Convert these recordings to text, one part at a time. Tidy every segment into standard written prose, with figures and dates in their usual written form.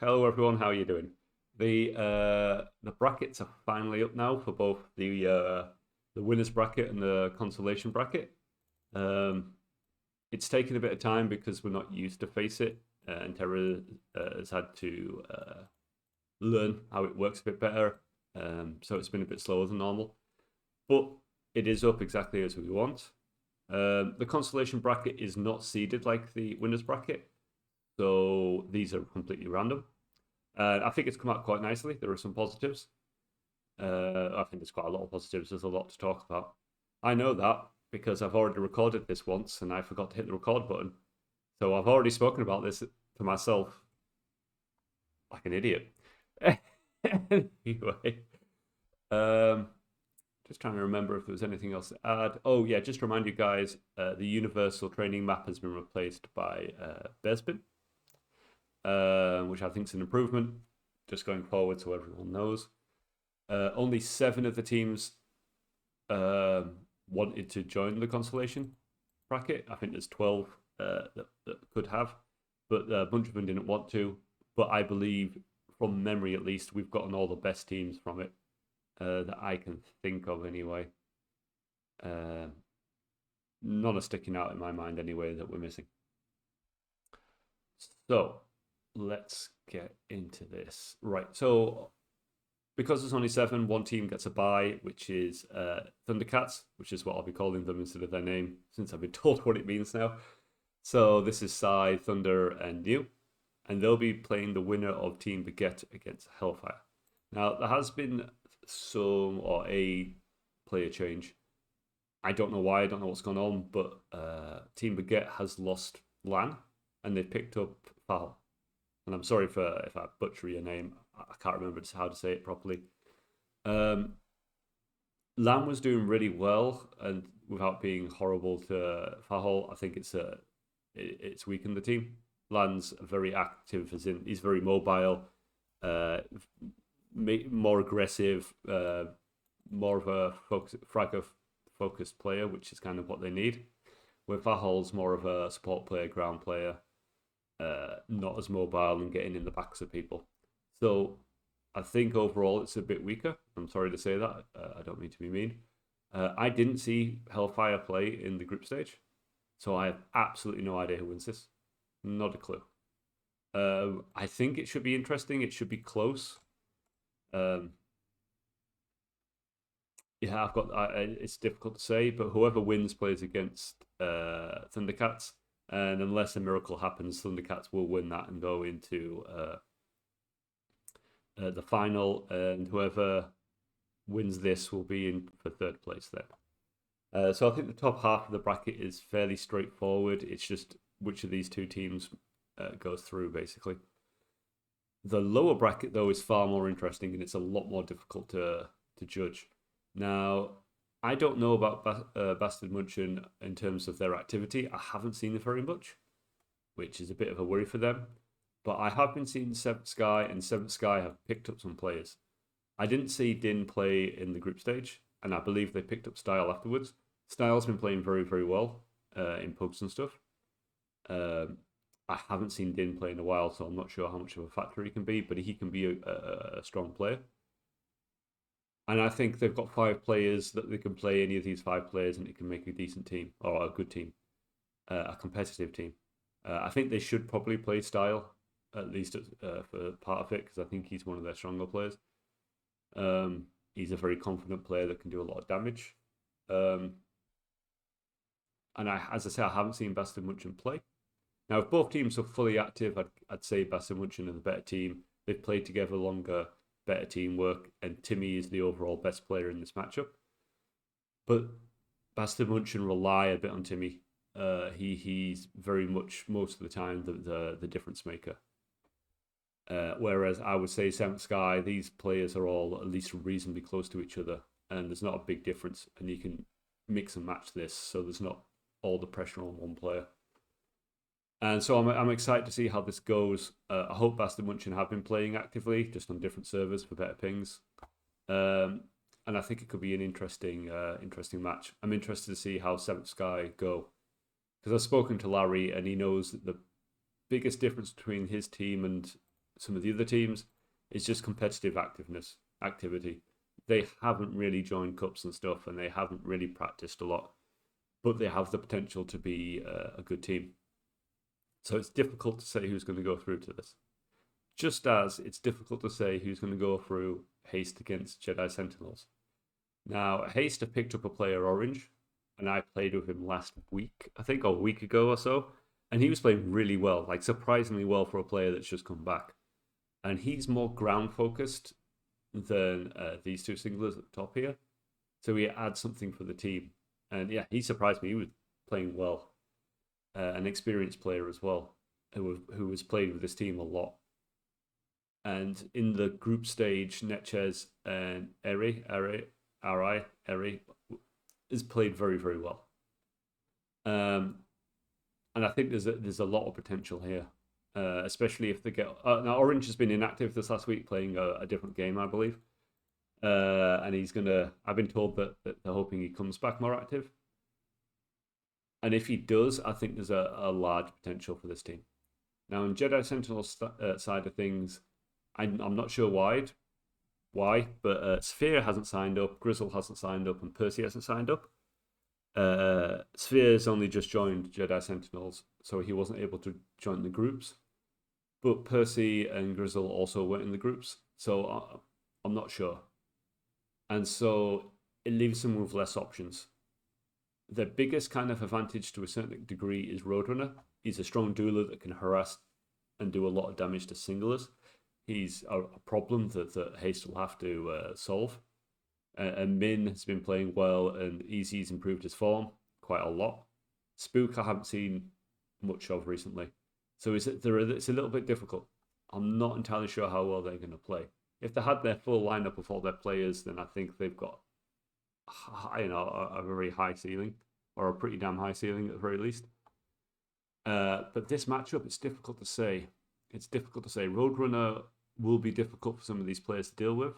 Hello everyone, how are you doing? The brackets are finally up now for both the winners bracket and the consolation bracket. Um, it's taken a bit of time because we're not used to Faceit, and Terra has had to learn how it works a bit better. So it's been a bit slower than normal, but it is up exactly as we want. The consolation bracket is not seeded like the winners bracket, so these are completely random. I think it's come out quite nicely. There are some positives. I think there's quite a lot of positives. There's a lot to talk about. I know that because I've already recorded this once and I forgot to hit the record button. So I've already spoken about this to myself like an idiot. Anyway, um, just trying to remember if there was anything else to add. Oh, yeah, just to remind you guys the universal training map has been replaced by Bespin, which I think is an improvement just going forward so everyone knows. Only 7 of the teams wanted to join the consolation bracket. I think there's 12 that could have, but a bunch of them didn't want to. But I believe, from memory at least, we've gotten all the best teams from it that I can think of anyway. None are sticking out in my mind anyway that we're missing. So let's get into this. Right. So because there's only 7, one team gets a bye, which is Thundercats, which is what I'll be calling them instead of their name, since I've been told what it means now. So this is Psy, Thunder, and New, and they'll be playing the winner of Team Beget against Hellfire. Now, there has been some or a player change. I don't know why, I don't know what's gone on, but Team Beget has lost Lan, and they picked up Fal. And I'm sorry if I butcher your name. I can't remember how to say it properly. Lamb was doing really well, and without being horrible to Fahol, I think it's weakened the team. Lan's very active, as in he's very mobile, more aggressive, more of a fragger focused player, which is kind of what they need. Where Fahol's more of a support player, ground player, not as mobile and getting in the backs of people. So I think overall it's a bit weaker. I'm sorry to say that. I don't mean to be mean. I didn't see Hellfire play in the group stage, so I have absolutely no idea who wins this. Not a clue. I think it should be interesting. It should be close. Yeah, it's difficult to say, but whoever wins plays against Thundercats, and unless a miracle happens, Thundercats will win that and go into the final, and whoever wins this will be in for third place then. So I think the top half of the bracket is fairly straightforward. It's just which of these two teams goes through, basically. The lower bracket, though, is far more interesting, and it's a lot more difficult to judge. Now, I don't know about Bastard Munchen in terms of their activity. I haven't seen them very much, which is a bit of a worry for them. But I have been seeing Seventh Sky, and Seventh Sky have picked up some players. I didn't see Din play in the group stage, and I believe they picked up Style afterwards. Style's been playing very, very well in pubs and stuff. I haven't seen Din play in a while, so I'm not sure how much of a factor he can be, but he can be a strong player. And I think they've got 5 players that they can play any of these 5 players, and it can make a decent team or a good team, a competitive team. I think they should probably play Style at least for part of it because I think he's one of their stronger players. He's a very confident player that can do a lot of damage. And as I say, I haven't seen Bastard Munchen play. Now, if both teams are fully active, I'd say Bastard Munchen are the better team. They've played together longer, better teamwork, and Timmy is the overall best player in this matchup. But Bastard Munchen rely a bit on Timmy. He's very much most of the time the difference maker. Whereas I would say Seventh Sky, these players are all at least reasonably close to each other, and there's not a big difference, and you can mix and match this, so there's not all the pressure on one player. And so I'm excited to see how this goes. I hope Bastard Munchen have been playing actively, just on different servers for better pings. And I think it could be an interesting match. I'm interested to see how Seventh Sky go. Because I've spoken to Larry, and he knows that the biggest difference between his team and some of the other teams. It's just competitive activity. They haven't really joined cups and stuff, and they haven't really practiced a lot, but they have the potential to be a good team. So it's difficult to say who's going to go through to this. Just as it's difficult to say who's going to go through Haste against Jedi Sentinels. Now, Haste have picked up a player Orange, and I played with him last week, I think, or a week ago or so, and he was playing really well, like surprisingly well for a player that's just come back. And he's more ground focused than these two singlers at the top here, so he adds something for the team. And yeah, he surprised me. He was playing well. An experienced player as well, who has played with this team a lot. And in the group stage, Netchez and Eri has played very, very well. And I think there's a lot of potential here, especially if they get. Now, Orange has been inactive this last week, playing a different game, I believe. And he's gonna. I've been told that they're hoping he comes back more active. And if he does, I think there's a large potential for this team. Now, in Jedi Sentinel side of things, I'm not sure why, but Sphere hasn't signed up, Grizzle hasn't signed up, and Percy hasn't signed up. Sphere's only just joined Jedi Sentinels, so he wasn't able to join the groups. But Percy and Grizzle also weren't in the groups, so I'm not sure. And so it leaves them with less options. Their biggest kind of advantage to a certain degree is Roadrunner. He's a strong dueler that can harass and do a lot of damage to singlers. He's a problem that Haste will have to solve. And Min has been playing well, and Easy's improved his form quite a lot. Spook I haven't seen much of recently. So it's a little bit difficult. I'm not entirely sure how well they're going to play. If they had their full lineup of all their players, then I think they've got a very high ceiling, or a pretty damn high ceiling at the very least. But this matchup, it's difficult to say. Roadrunner will be difficult for some of these players to deal with.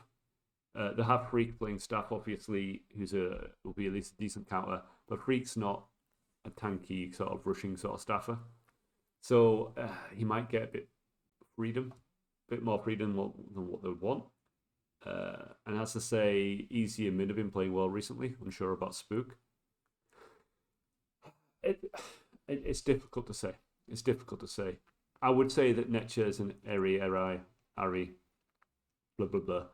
They have Freak playing staff, obviously, will be at least a decent counter, but Freak's not a tanky sort of rushing sort of staffer. So he might get a bit more freedom than what they would want. And as I say, Easy and Min have been playing well recently. Unsure about Spook. It's difficult to say. I would say that Netchez and Eri, blah blah blah,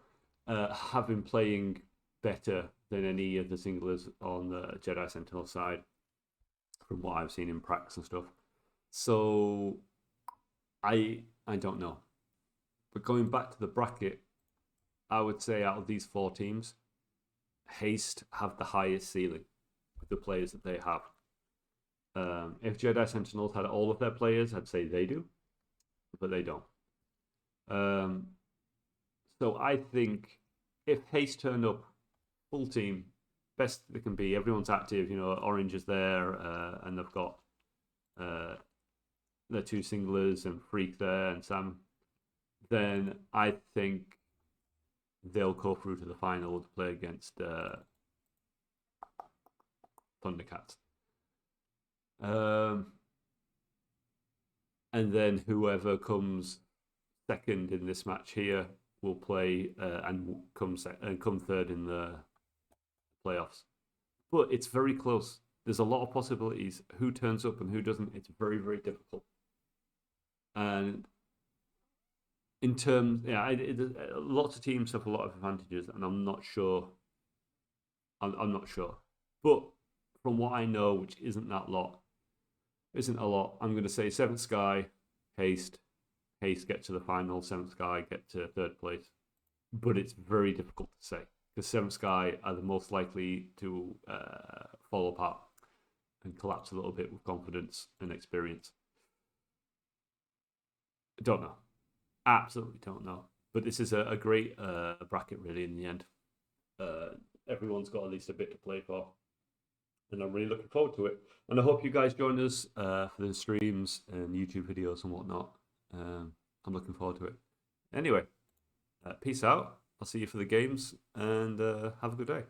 have been playing better than any of the singlers on the Jedi Sentinel side, from what I've seen in practice and stuff. So I don't know. But going back to the bracket, I would say out of these four teams, Haste have the highest ceiling with the players that they have. If Jedi Sentinels had all of their players, I'd say they do, but they don't. So I think if Haste turn up full team, best they can be, everyone's active, Orange is there, and they've got their two singlers and Freak there and Sam, then I think they'll go through to the final to play against Thundercats. And then whoever comes second in this match here will play and come third in the playoffs. But it's very close. There's a lot of possibilities. Who turns up and who doesn't, it's very, very difficult. And in terms, lots of teams have a lot of advantages, and I'm not sure. I'm not sure. But from what I know, which isn't a lot, I'm going to say 7th Sky, Haste get to the final, 7th Sky get to 3rd place. But it's very difficult to say, because 7th Sky are the most likely to fall apart and collapse a little bit with confidence and experience. I don't know. Absolutely don't know. But this is a great bracket, really, in the end. Everyone's got at least a bit to play for. And I'm really looking forward to it. And I hope you guys join us for the streams and YouTube videos and whatnot. I'm looking forward to it. Anyway, peace out. I'll see you for the games, and have a good day.